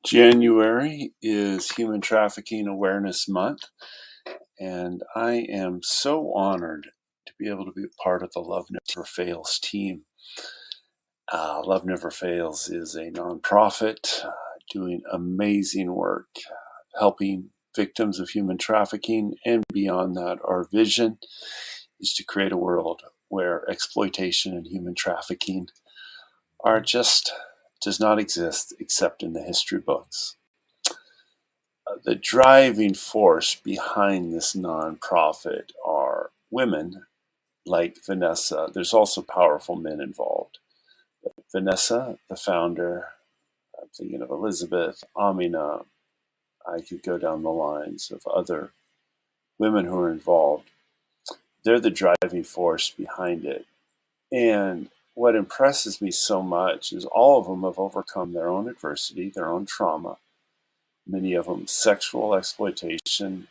January is Human Trafficking Awareness Month, and I am so honored to be able to be a part of the Love Never Fails team. Love Never Fails is a nonprofit doing amazing work, helping victims of human trafficking, and beyond that, our vision is to create a world where exploitation and human trafficking does not exist except in the history books. The driving force behind this nonprofit are women like Vanessa. There's also powerful men involved. But Vanessa, the founder, I'm thinking of Elizabeth, Amina. I could go down the lines of other women who are involved. They're the driving force behind it. And what impresses me so much is all of them have overcome their own adversity, their own trauma. Many of them sexual exploitation.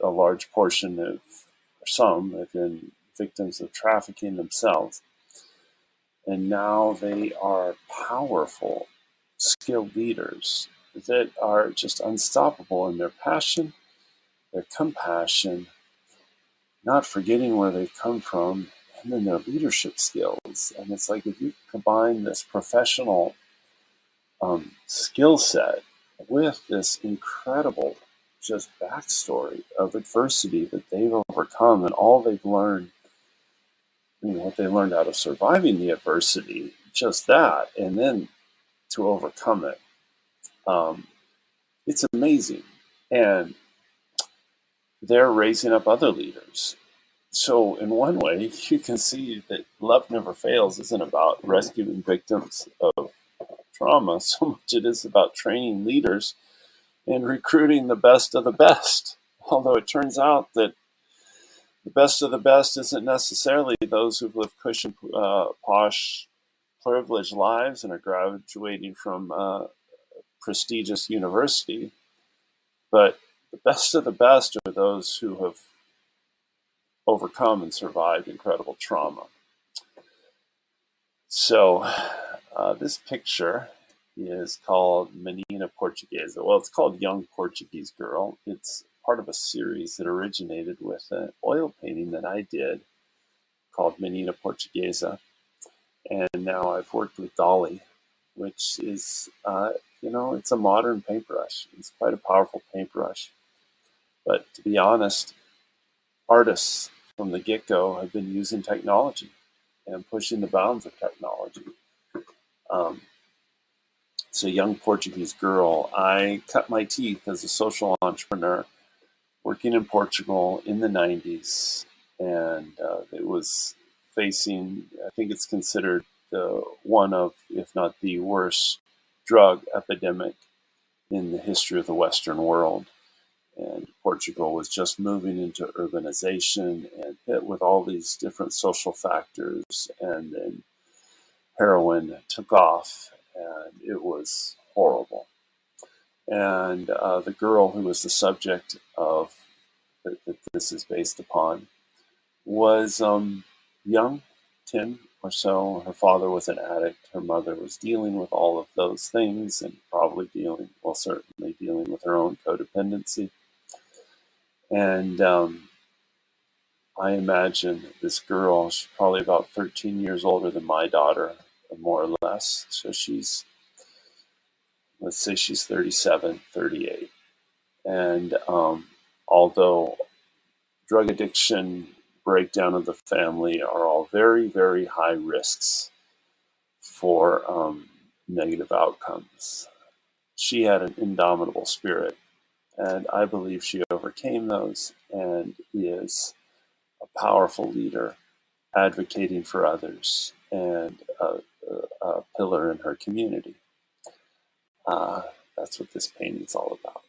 A large portion of, or some, have been victims of trafficking themselves. And now they are powerful, skilled leaders that are just unstoppable in their passion, their compassion, not forgetting where they've come from, and then their leadership skills. And it's like if you combine this professional skill set with this incredible just backstory of adversity that they've overcome and all they've learned, what they learned out of surviving the adversity, just that, and then to overcome it. It's amazing. And they're raising up other leaders. So in one way, you can see that Love Never Fails isn't about rescuing victims of trauma so much it is about training leaders and recruiting the best of the best. Although it turns out that the best of the best isn't necessarily those who've lived cushion, posh, privileged lives and are graduating from a prestigious university. But the best of the best are those who have overcome and survived incredible trauma. So this picture is called Menina Portuguesa. Well, it's called Young Portuguese Girl. It's part of a series that originated with an oil painting that I did called Menina Portuguesa. And now I've worked with Dolly, which is, it's a modern paintbrush. It's quite a powerful paintbrush. But to be honest, artists from the get-go have been using technology and pushing the bounds of technology. So Young Portuguese Girl, I cut my teeth as a social entrepreneur working in Portugal in the 90s. And it was facing, I think it's considered one of, if not the worst drug epidemic in the history of the Western world. And Portugal was just moving into urbanization and hit with all these different social factors. And then heroin took off, and it was horrible. And the girl who was the subject of that this is based upon was young, 10 or so. Her father was an addict. Her mother was dealing with all of those things and certainly dealing with her own codependency. And I imagine this girl, she's probably about 13 years older than my daughter, more or less. So let's say she's 37, 38. And although drug addiction, breakdown of the family are all very, very high risks for negative outcomes, she had an indomitable spirit. And I believe she overcame those and is a powerful leader, advocating for others, and a pillar in her community. That's what this painting's all about.